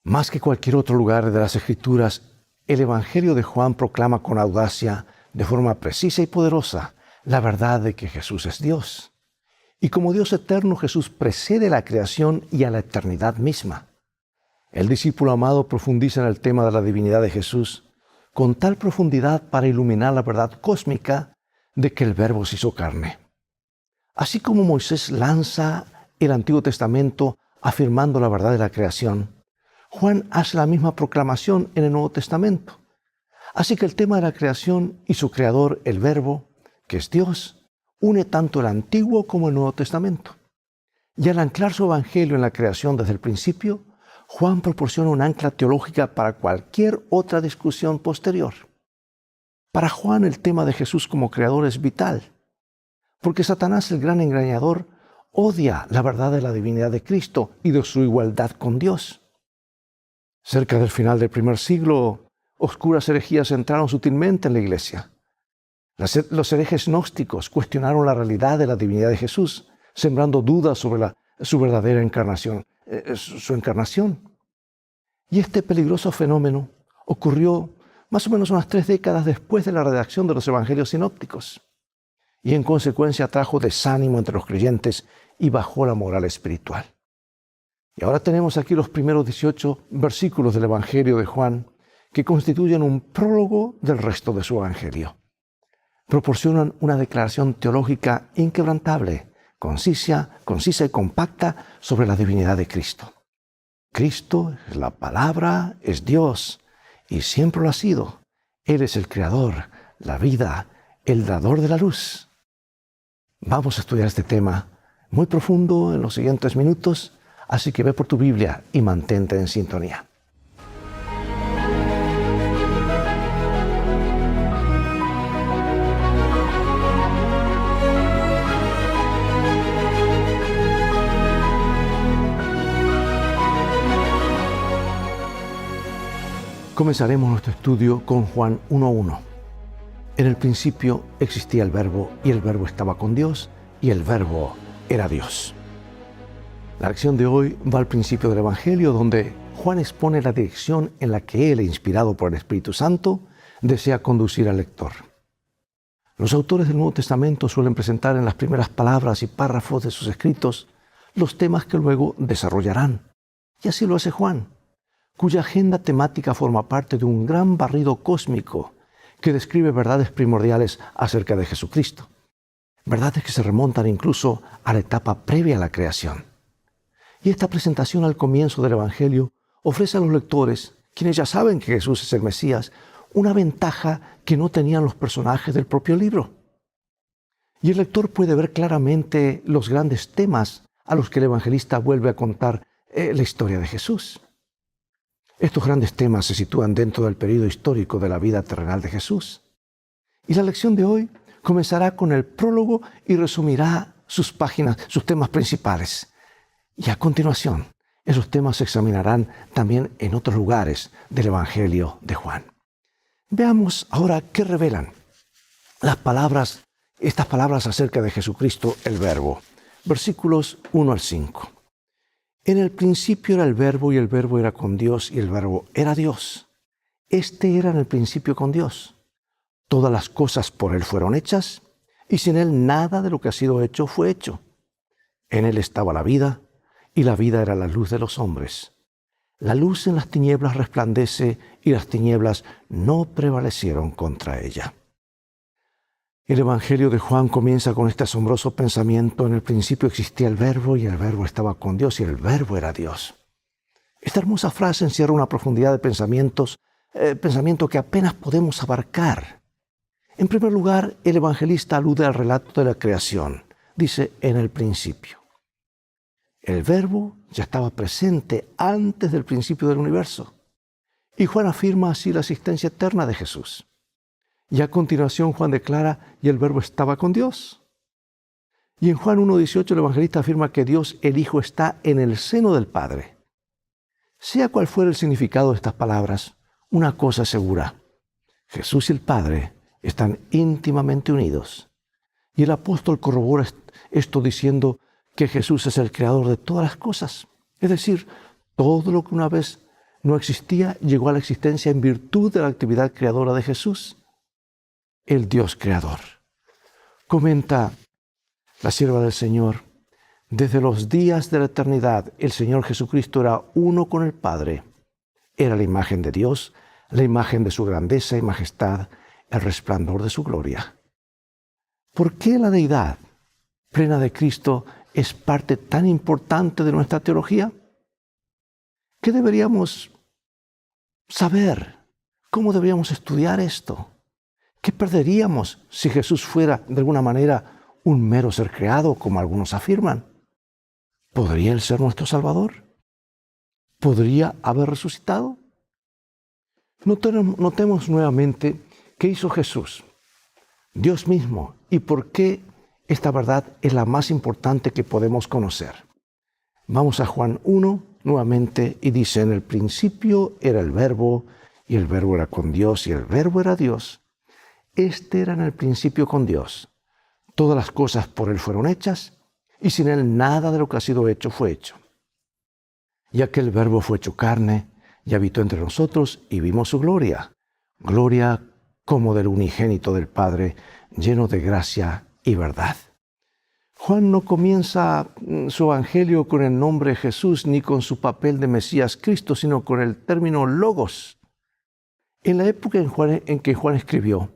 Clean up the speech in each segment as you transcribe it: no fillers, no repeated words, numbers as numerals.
Más que cualquier otro lugar de las Escrituras, el Evangelio de Juan proclama con audacia, de forma precisa y poderosa, la verdad de que Jesús es Dios. Y como Dios eterno, Jesús precede a la creación y a la eternidad misma. El discípulo amado profundiza en el tema de la divinidad de Jesús con tal profundidad para iluminar la verdad cósmica de que el Verbo se hizo carne. Así como Moisés lanza el Antiguo Testamento afirmando la verdad de la creación, Juan hace la misma proclamación en el Nuevo Testamento. Así que el tema de la creación y su creador, el Verbo, que es Dios, une tanto el Antiguo como el Nuevo Testamento. Y al anclar su evangelio en la creación desde el principio, Juan proporciona un ancla teológica para cualquier otra discusión posterior. Para Juan, el tema de Jesús como creador es vital, porque Satanás, el gran engañador, odia la verdad de la divinidad de Cristo y de su igualdad con Dios. Cerca del final del primer siglo, oscuras herejías entraron sutilmente en la iglesia. Los herejes gnósticos cuestionaron la realidad de la divinidad de Jesús, sembrando dudas sobre su verdadera encarnación, su encarnación. Y este peligroso fenómeno ocurrió más o menos unas 3 décadas después de la redacción de los evangelios sinópticos, y en consecuencia trajo desánimo entre los creyentes y bajó la moral espiritual. Y ahora tenemos aquí los primeros 18 versículos del Evangelio de Juan, que constituyen un prólogo del resto de su Evangelio. Proporcionan una declaración teológica inquebrantable, concisa y compacta sobre la divinidad de Cristo. Cristo es la palabra, es Dios, y siempre lo ha sido. Él es el creador, la vida, el dador de la luz. Vamos a estudiar este tema muy profundo en los siguientes minutos, así que ve por tu Biblia y mantente en sintonía. Comenzaremos nuestro estudio con Juan 1:1. En el principio existía el Verbo, y el Verbo estaba con Dios, y el Verbo era Dios. La lección de hoy va al principio del Evangelio, donde Juan expone la dirección en la que él, inspirado por el Espíritu Santo, desea conducir al lector. Los autores del Nuevo Testamento suelen presentar en las primeras palabras y párrafos de sus escritos los temas que luego desarrollarán. Y así lo hace Juan, cuya agenda temática forma parte de un gran barrido cósmico que describe verdades primordiales acerca de Jesucristo. Verdades que se remontan incluso a la etapa previa a la creación. Y esta presentación al comienzo del Evangelio ofrece a los lectores, quienes ya saben que Jesús es el Mesías, una ventaja que no tenían los personajes del propio libro. Y el lector puede ver claramente los grandes temas a los que el evangelista vuelve a contar la historia de Jesús. Estos grandes temas se sitúan dentro del periodo histórico de la vida terrenal de Jesús. Y la lección de hoy comenzará con el prólogo y resumirá sus páginas, sus temas principales. Y a continuación, esos temas se examinarán también en otros lugares del Evangelio de Juan. Veamos ahora qué revelan estas palabras acerca de Jesucristo, el Verbo. Versículos 1 al 5. En el principio era el Verbo, y el Verbo era con Dios, y el Verbo era Dios. Este era en el principio con Dios. Todas las cosas por Él fueron hechas, y sin Él nada de lo que ha sido hecho fue hecho. En Él estaba la vida, y la vida era la luz de los hombres. La luz en las tinieblas resplandece, y las tinieblas no prevalecieron contra ella. El Evangelio de Juan comienza con este asombroso pensamiento: en el principio existía el Verbo, y el Verbo estaba con Dios, y el Verbo era Dios. Esta hermosa frase encierra una profundidad de pensamiento que apenas podemos abarcar. En primer lugar, el evangelista alude al relato de la creación. Dice, en el principio. El Verbo ya estaba presente antes del principio del universo. Y Juan afirma así la existencia eterna de Jesús. Y a continuación Juan declara, y el Verbo estaba con Dios. Y en Juan 1:18 el evangelista afirma que Dios el Hijo está en el seno del Padre. Sea cual fuera el significado de estas palabras, una cosa es segura: Jesús y el Padre están íntimamente unidos. Y el apóstol corrobora esto diciendo que Jesús es el creador de todas las cosas. Es decir, todo lo que una vez no existía, llegó a la existencia en virtud de la actividad creadora de Jesús, el Dios creador. Comenta la sierva del Señor: desde los días de la eternidad, el Señor Jesucristo era uno con el Padre. Era la imagen de Dios, la imagen de su grandeza y majestad, el resplandor de su gloria. ¿Por qué la deidad plena de Cristo es parte tan importante de nuestra teología? ¿Qué deberíamos saber? ¿Cómo deberíamos estudiar esto? ¿Qué perderíamos si Jesús fuera, de alguna manera, un mero ser creado, como algunos afirman? ¿Podría Él ser nuestro Salvador? ¿Podría haber resucitado? Notemos nuevamente qué hizo Jesús, Dios mismo, y por qué esta verdad es la más importante que podemos conocer. Vamos a Juan 1 nuevamente y dice: en el principio era el Verbo, y el Verbo era con Dios, y el Verbo era Dios. Este era en el principio con Dios. Todas las cosas por Él fueron hechas, y sin Él nada de lo que ha sido hecho fue hecho. Y aquel Verbo fue hecho carne, y habitó entre nosotros, y vimos su gloria. Gloria como del unigénito del Padre, lleno de gracia y verdad. Juan no comienza su evangelio con el nombre Jesús, ni con su papel de Mesías Cristo, sino con el término logos. En la época en que Juan escribió,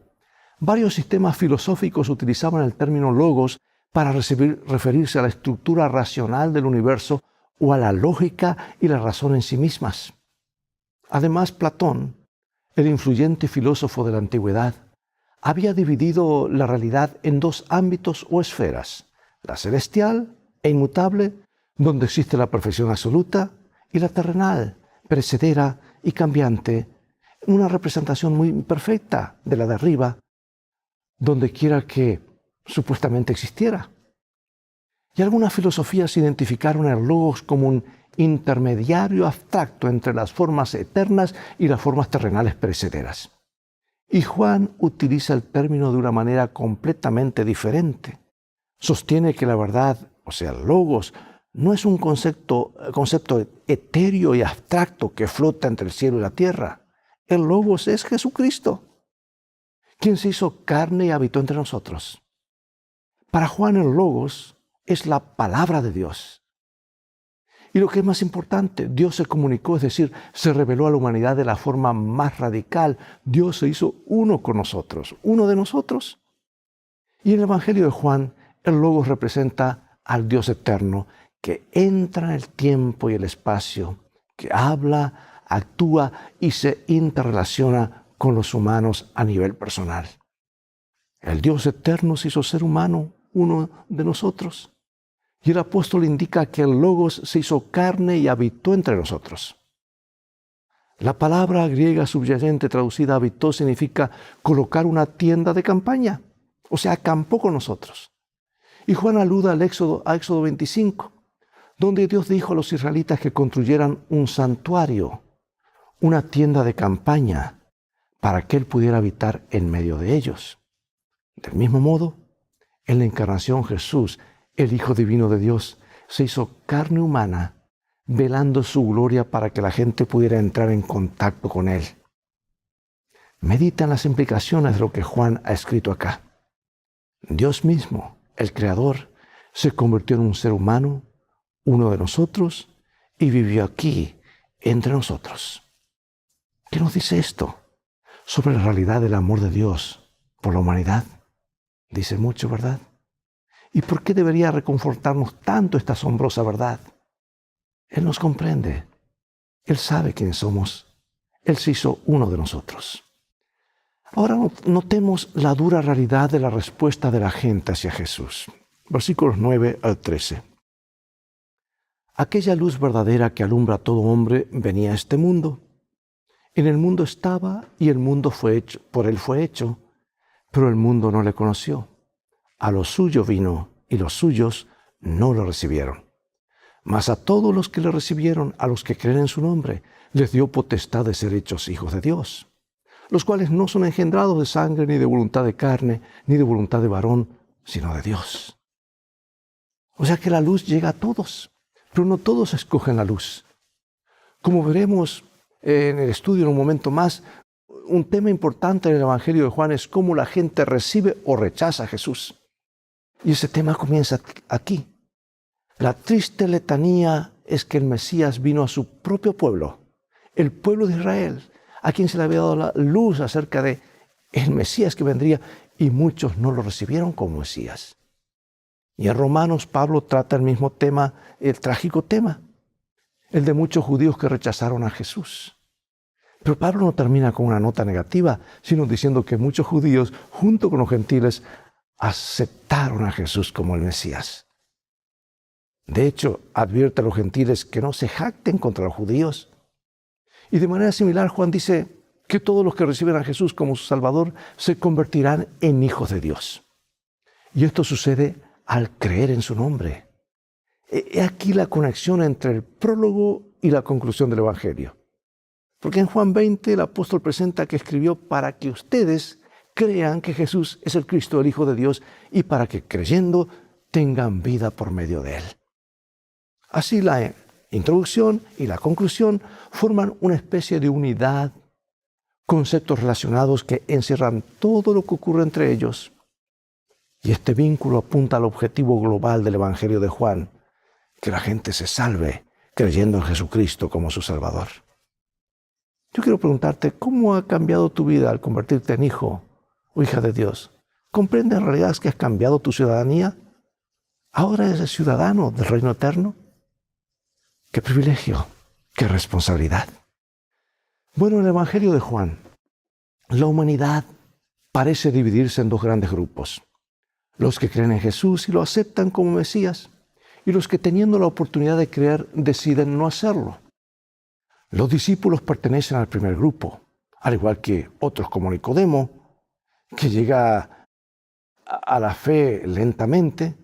varios sistemas filosóficos utilizaban el término logos para referirse a la estructura racional del universo o a la lógica y la razón en sí mismas. Además, Platón, el influyente filósofo de la antigüedad, había dividido la realidad en dos ámbitos o esferas: la celestial e inmutable, donde existe la perfección absoluta, y la terrenal, perecedera y cambiante, una representación muy imperfecta de la de arriba, donde quiera que supuestamente existiera. Y algunas filosofías identificaron el logos como un intermediario abstracto entre las formas eternas y las formas terrenales perecederas. Y Juan utiliza el término de una manera completamente diferente. Sostiene que la verdad, o sea, el logos, no es un concepto etéreo y abstracto que flota entre el cielo y la tierra. El logos es Jesucristo, quien se hizo carne y habitó entre nosotros. Para Juan, el logos es la palabra de Dios. Y lo que es más importante, Dios se comunicó, es decir, se reveló a la humanidad de la forma más radical. Dios se hizo uno con nosotros, uno de nosotros. Y en el Evangelio de Juan, el logos representa al Dios eterno que entra en el tiempo y el espacio, que habla, actúa y se interrelaciona con los humanos a nivel personal. El Dios eterno se hizo ser humano, uno de nosotros. Y el apóstol indica que el logos se hizo carne y habitó entre nosotros. La palabra griega subyacente traducida habitó significa colocar una tienda de campaña, o sea, acampó con nosotros. Y Juan alude a Éxodo 25, donde Dios dijo a los israelitas que construyeran un santuario, una tienda de campaña, para que Él pudiera habitar en medio de ellos. Del mismo modo, en la encarnación Jesús, el Hijo Divino de Dios, se hizo carne humana, velando su gloria para que la gente pudiera entrar en contacto con Él. Medita en las implicaciones de lo que Juan ha escrito acá. Dios mismo, el Creador, se convirtió en un ser humano, uno de nosotros, y vivió aquí, entre nosotros. ¿Qué nos dice esto sobre la realidad del amor de Dios por la humanidad? Dice mucho, ¿verdad? ¿Y por qué debería reconfortarnos tanto esta asombrosa verdad? Él nos comprende. Él sabe quién somos. Él se hizo uno de nosotros. Ahora notemos la dura realidad de la respuesta de la gente hacia Jesús. Versículos 9 al 13. Aquella luz verdadera que alumbra a todo hombre venía a este mundo. En el mundo estaba y el mundo por él fue hecho, pero el mundo no le conoció. A lo suyo vino y los suyos no lo recibieron. Mas a todos los que le recibieron, a los que creen en su nombre, les dio potestad de ser hechos hijos de Dios, los cuales no son engendrados de sangre, ni de voluntad de carne, ni de voluntad de varón, sino de Dios. O sea que la luz llega a todos, pero no todos escogen la luz. Como veremos en el estudio en un momento más. Un tema importante en el Evangelio de Juan es cómo la gente recibe o rechaza a Jesús. Y ese tema comienza aquí. La triste letanía es que el Mesías vino a su propio pueblo, el pueblo de Israel, a quien se le había dado la luz acerca de el Mesías que vendría, y muchos no lo recibieron como Mesías. Y en Romanos Pablo trata el mismo tema, el trágico tema, el de muchos judíos que rechazaron a Jesús. Pero Pablo no termina con una nota negativa, sino diciendo que muchos judíos, junto con los gentiles, aceptaron a Jesús como el Mesías. De hecho, advierte a los gentiles que no se jacten contra los judíos. Y de manera similar, Juan dice que todos los que reciben a Jesús como su Salvador se convertirán en hijos de Dios. Y esto sucede al creer en su nombre. He aquí la conexión entre el prólogo y la conclusión del Evangelio. Porque en Juan 20 el apóstol presenta que escribió para que ustedes crean que Jesús es el Cristo, el Hijo de Dios, y para que creyendo tengan vida por medio de Él. Así la introducción y la conclusión forman una especie de unidad, conceptos relacionados que encierran todo lo que ocurre entre ellos. Y este vínculo apunta al objetivo global del Evangelio de Juan, que la gente se salve creyendo en Jesucristo como su Salvador. Yo quiero preguntarte, ¿cómo ha cambiado tu vida al convertirte en hijo o hija de Dios? ¿Comprendes en realidad que has cambiado tu ciudadanía? ¿Ahora eres ciudadano del reino eterno? ¡Qué privilegio! ¡Qué responsabilidad! Bueno, en el Evangelio de Juan, la humanidad parece dividirse en dos grandes grupos. Los que creen en Jesús y lo aceptan como Mesías, y los que teniendo la oportunidad de creer deciden no hacerlo. Los discípulos pertenecen al primer grupo, al igual que otros como Nicodemo, que llega a la fe lentamente,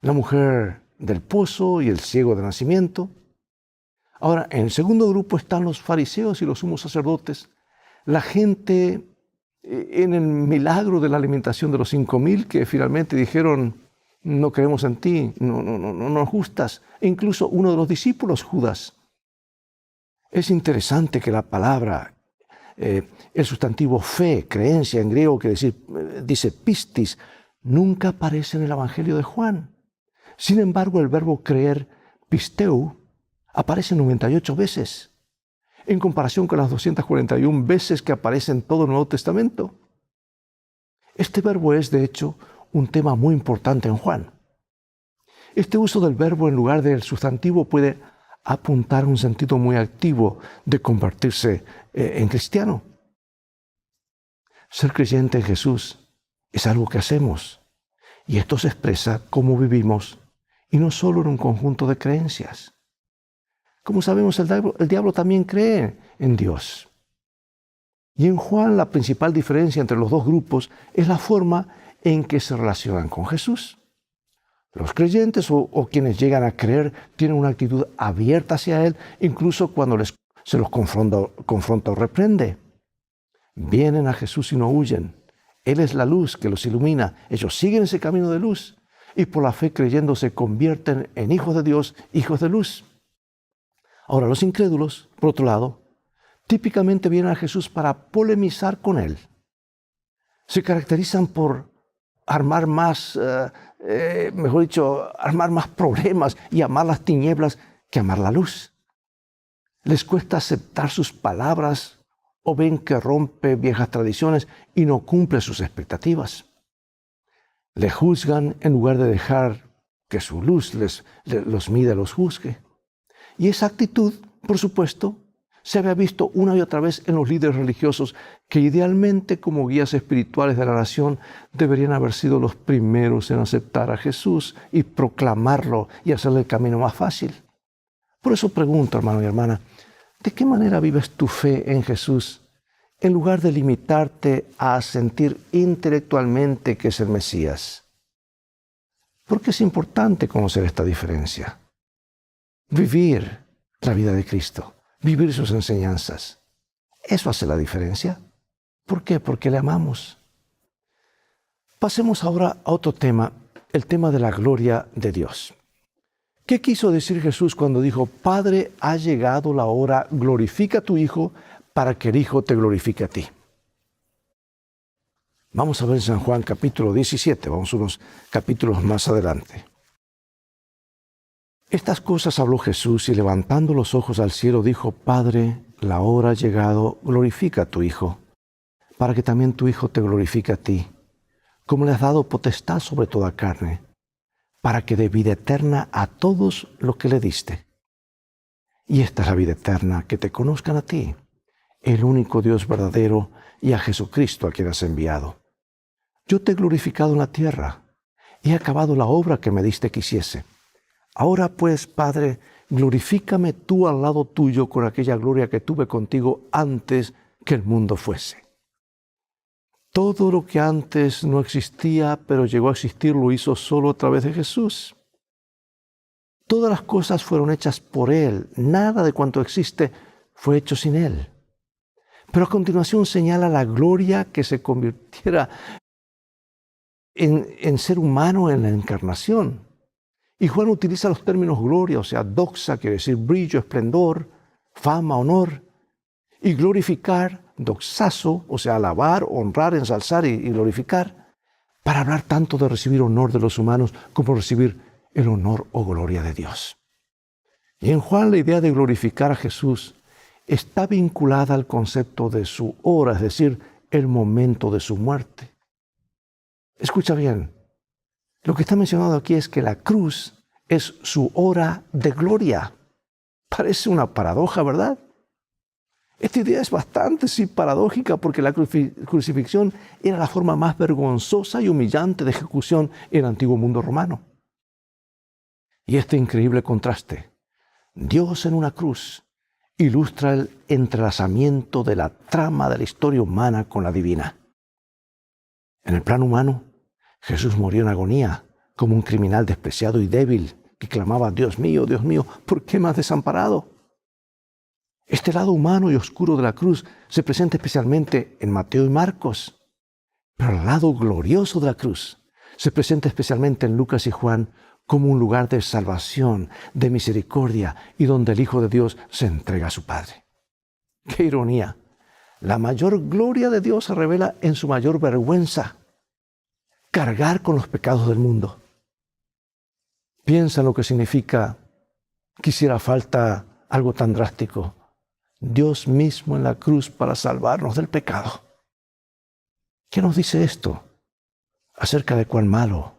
la mujer del pozo y el ciego de nacimiento. Ahora, en el segundo grupo están los fariseos y los sumos sacerdotes, la gente en el milagro de la alimentación de los 5,000 que finalmente dijeron, no creemos en ti, no nos gustas, e incluso uno de los discípulos, Judas. Es interesante que la palabra, el sustantivo fe, creencia en griego, que dice pistis, nunca aparece en el Evangelio de Juan. Sin embargo, el verbo creer, pisteu, aparece 98 veces, en comparación con las 241 veces que aparece en todo el Nuevo Testamento. Este verbo es, de hecho, un tema muy importante en Juan. Este uso del verbo en lugar del sustantivo puede apuntar a un sentido muy activo de convertirse en cristiano. Ser creyente en Jesús es algo que hacemos, y esto se expresa cómo vivimos, y no solo en un conjunto de creencias. Como sabemos, el diablo también cree en Dios. Y en Juan la principal diferencia entre los dos grupos es la forma en que se relacionan con Jesús. Los creyentes o quienes llegan a creer tienen una actitud abierta hacia Él, incluso cuando se los confronta o reprende. Vienen a Jesús y no huyen. Él es la luz que los ilumina. Ellos siguen ese camino de luz y por la fe creyendo se convierten en hijos de Dios, hijos de luz. Ahora, los incrédulos, por otro lado, típicamente vienen a Jesús para polemizar con Él. Se caracterizan por armar más problemas y amar las tinieblas que amar la luz. Les cuesta aceptar sus palabras o ven que rompe viejas tradiciones y no cumple sus expectativas. Le juzgan en lugar de dejar que su luz los mide, los juzgue. Y esa actitud, por supuesto, se había visto una y otra vez en los líderes religiosos que idealmente como guías espirituales de la nación deberían haber sido los primeros en aceptar a Jesús y proclamarlo y hacerle el camino más fácil. Por eso pregunto, hermano y hermana, ¿de qué manera vives tu fe en Jesús en lugar de limitarte a sentir intelectualmente que es el Mesías? Porque es importante conocer esta diferencia. Vivir la vida de Cristo. Vivir sus enseñanzas. Eso hace la diferencia. ¿Por qué? Porque le amamos. Pasemos ahora a otro tema, el tema de la gloria de Dios. ¿Qué quiso decir Jesús cuando dijo, Padre, ha llegado la hora, glorifica a tu Hijo para que el Hijo te glorifique a ti? Vamos a ver en San Juan capítulo 17, vamos unos capítulos más adelante. Estas cosas habló Jesús y levantando los ojos al cielo dijo, Padre, la hora ha llegado, glorifica a tu Hijo, para que también tu Hijo te glorifique a ti, como le has dado potestad sobre toda carne, para que dé vida eterna a todos los que le diste. Y esta es la vida eterna, que te conozcan a ti, el único Dios verdadero, y a Jesucristo a quien has enviado. Yo te he glorificado en la tierra, he acabado la obra que me diste que hiciese. Ahora pues, Padre, glorifícame tú al lado tuyo con aquella gloria que tuve contigo antes que el mundo fuese. Todo lo que antes no existía, pero llegó a existir, lo hizo solo a través de Jesús. Todas las cosas fueron hechas por Él. Nada de cuanto existe fue hecho sin Él. Pero a continuación señala la gloria que se convirtiera en ser humano en la encarnación. Y Juan utiliza los términos gloria, o sea, doxa, quiere decir brillo, esplendor, fama, honor. Y glorificar, doxazo, o sea, alabar, honrar, ensalzar y glorificar, para hablar tanto de recibir honor de los humanos como recibir el honor o gloria de Dios. Y en Juan la idea de glorificar a Jesús está vinculada al concepto de su hora, es decir, el momento de su muerte. Escucha bien, lo que está mencionado aquí es que la cruz es su hora de gloria. Parece una paradoja, ¿verdad? Esta idea es bastante paradójica porque la crucifixión era la forma más vergonzosa y humillante de ejecución en el antiguo mundo romano. Y este increíble contraste, Dios en una cruz, ilustra el entrelazamiento de la trama de la historia humana con la divina. En el plano humano, Jesús murió en agonía como un criminal despreciado y débil que clamaba, Dios mío, ¿por qué me has desamparado? Este lado humano y oscuro de la cruz se presenta especialmente en Mateo y Marcos, pero el lado glorioso de la cruz se presenta especialmente en Lucas y Juan como un lugar de salvación, de misericordia y donde el Hijo de Dios se entrega a su Padre. ¡Qué ironía! La mayor gloria de Dios se revela en su mayor vergüenza, cargar con los pecados del mundo. Piensa en lo que significa que hiciera falta algo tan drástico. Dios mismo en la cruz para salvarnos del pecado. ¿Qué nos dice esto acerca de cuán malo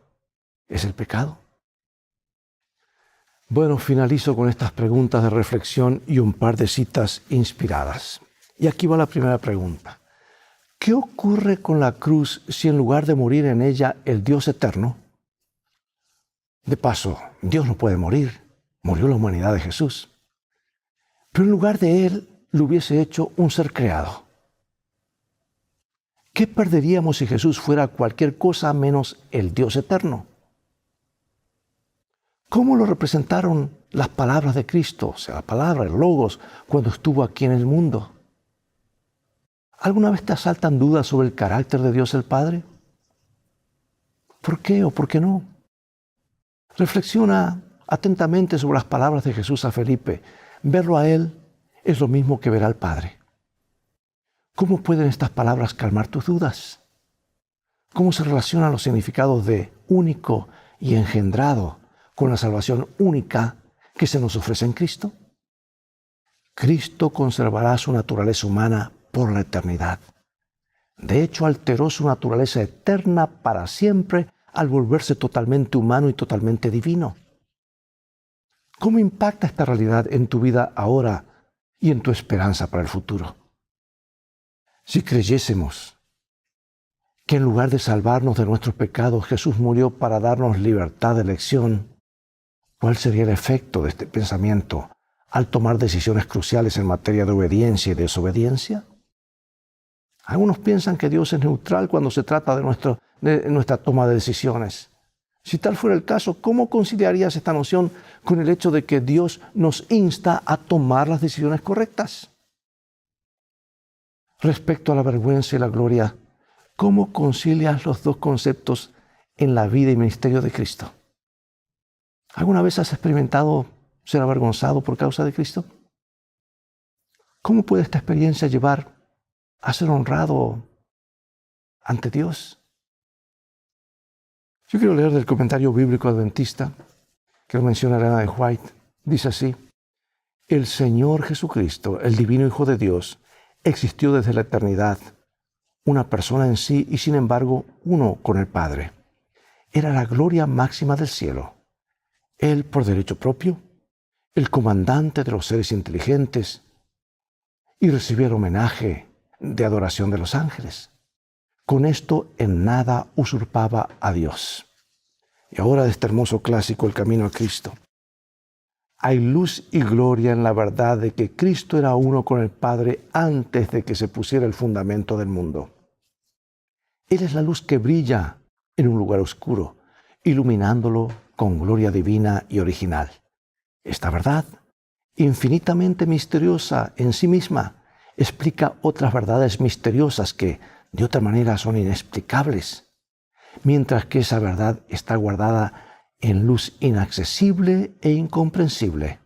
es el pecado? Bueno, finalizo con estas preguntas de reflexión y un par de citas inspiradas. Y aquí va la primera pregunta. ¿Qué ocurre con la cruz si en lugar de morir en ella el Dios eterno? De paso, Dios no puede morir. Murió la humanidad de Jesús. Pero en lugar de Él, lo hubiese hecho un ser creado. ¿Qué perderíamos si Jesús fuera cualquier cosa menos el Dios eterno? ¿Cómo lo representaron las palabras de Cristo, o sea, la palabra, el logos, cuando estuvo aquí en el mundo? ¿Alguna vez te asaltan dudas sobre el carácter de Dios el Padre? ¿Por qué o por qué no? Reflexiona atentamente sobre las palabras de Jesús a Felipe. Verlo a Él es lo mismo que ver al Padre. ¿Cómo pueden estas palabras calmar tus dudas? ¿Cómo se relacionan los significados de único y engendrado con la salvación única que se nos ofrece en Cristo? Cristo conservará su naturaleza humana por la eternidad. De hecho, alteró su naturaleza eterna para siempre al volverse totalmente humano y totalmente divino. ¿Cómo impacta esta realidad en tu vida ahora y en tu esperanza para el futuro? Si creyésemos que en lugar de salvarnos de nuestros pecados, Jesús murió para darnos libertad de elección, ¿cuál sería el efecto de este pensamiento al tomar decisiones cruciales en materia de obediencia y desobediencia? Algunos piensan que Dios es neutral cuando se trata de nuestra toma de decisiones. Si tal fuera el caso, ¿cómo conciliarías esta noción con el hecho de que Dios nos insta a tomar las decisiones correctas? Respecto a la vergüenza y la gloria, ¿cómo concilias los dos conceptos en la vida y ministerio de Cristo? ¿Alguna vez has experimentado ser avergonzado por causa de Cristo? ¿Cómo puede esta experiencia llevar a ser honrado ante Dios? Yo quiero leer del comentario bíblico adventista que lo menciona Elena de White. Dice así: el Señor Jesucristo, el divino Hijo de Dios, existió desde la eternidad, una persona en sí y sin embargo uno con el Padre. Era la gloria máxima del cielo. Él, por derecho propio, el comandante de los seres inteligentes, y recibía el homenaje de adoración de los ángeles. Con esto en nada usurpaba a Dios. Y ahora de este hermoso clásico, El Camino a Cristo. Hay luz y gloria en la verdad de que Cristo era uno con el Padre antes de que se pusiera el fundamento del mundo. Él es la luz que brilla en un lugar oscuro, iluminándolo con gloria divina y original. Esta verdad, infinitamente misteriosa en sí misma, explica otras verdades misteriosas que, de otra manera, son inexplicables, mientras que esa verdad está guardada en luz inaccesible e incomprensible.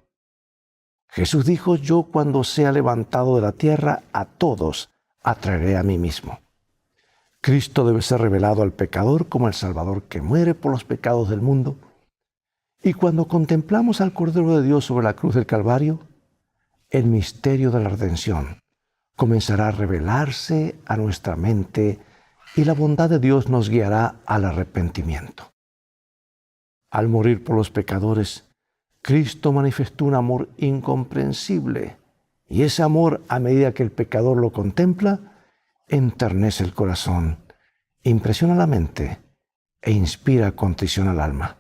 Jesús dijo: yo cuando sea levantado de la tierra, a todos atraeré a mí mismo. Cristo debe ser revelado al pecador como el Salvador que muere por los pecados del mundo. Y cuando contemplamos al Cordero de Dios sobre la cruz del Calvario, el misterio de la redención comenzará a revelarse a nuestra mente y la bondad de Dios nos guiará al arrepentimiento. Al morir por los pecadores, Cristo manifestó un amor incomprensible, y ese amor, a medida que el pecador lo contempla, enternece el corazón, impresiona la mente e inspira contrición al alma.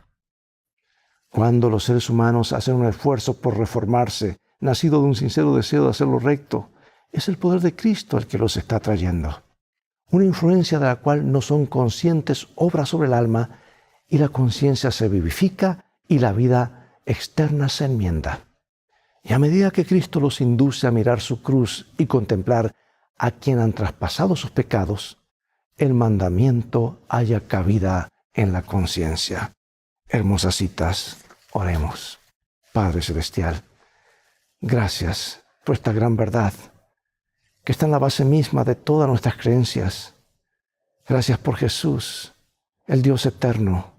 Cuando los seres humanos hacen un esfuerzo por reformarse, nacido de un sincero deseo de hacer lo recto, es el poder de Cristo el que los está trayendo. Una influencia de la cual no son conscientes obra sobre el alma, y la conciencia se vivifica y la vida externa se enmienda. Y a medida que Cristo los induce a mirar su cruz y contemplar a quien han traspasado sus pecados, el mandamiento haya cabida en la conciencia. Hermosas citas, oremos. Padre Celestial, gracias por esta gran verdad que está en la base misma de todas nuestras creencias. Gracias por Jesús, el Dios eterno.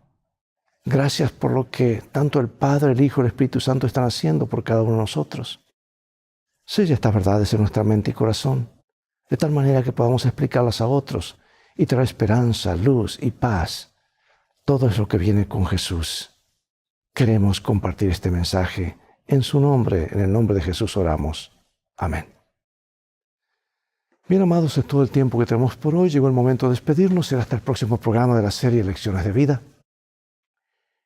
Gracias por lo que tanto el Padre, el Hijo y el Espíritu Santo están haciendo por cada uno de nosotros. Sella estas verdades en nuestra mente y corazón, de tal manera que podamos explicarlas a otros y traer esperanza, luz y paz. Todo es lo que viene con Jesús. Queremos compartir este mensaje en su nombre, en el nombre de Jesús oramos. Amén. Bien, amados, es todo el tiempo que tenemos por hoy. Llegó el momento de despedirnos. Será hasta el próximo programa de la serie Lecciones de Vida.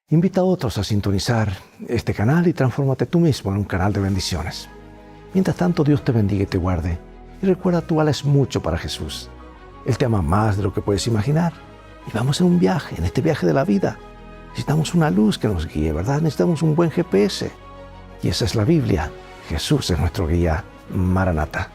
Invita a otros a sintonizar este canal y transfórmate tú mismo en un canal de bendiciones. Mientras tanto, Dios te bendiga y te guarde. Y recuerda, tú vales mucho para Jesús. Él te ama más de lo que puedes imaginar. Y vamos en un viaje, en este viaje de la vida. Necesitamos una luz que nos guíe, ¿verdad? Necesitamos un buen GPS. Y esa es la Biblia. Jesús es nuestro guía. Maranata.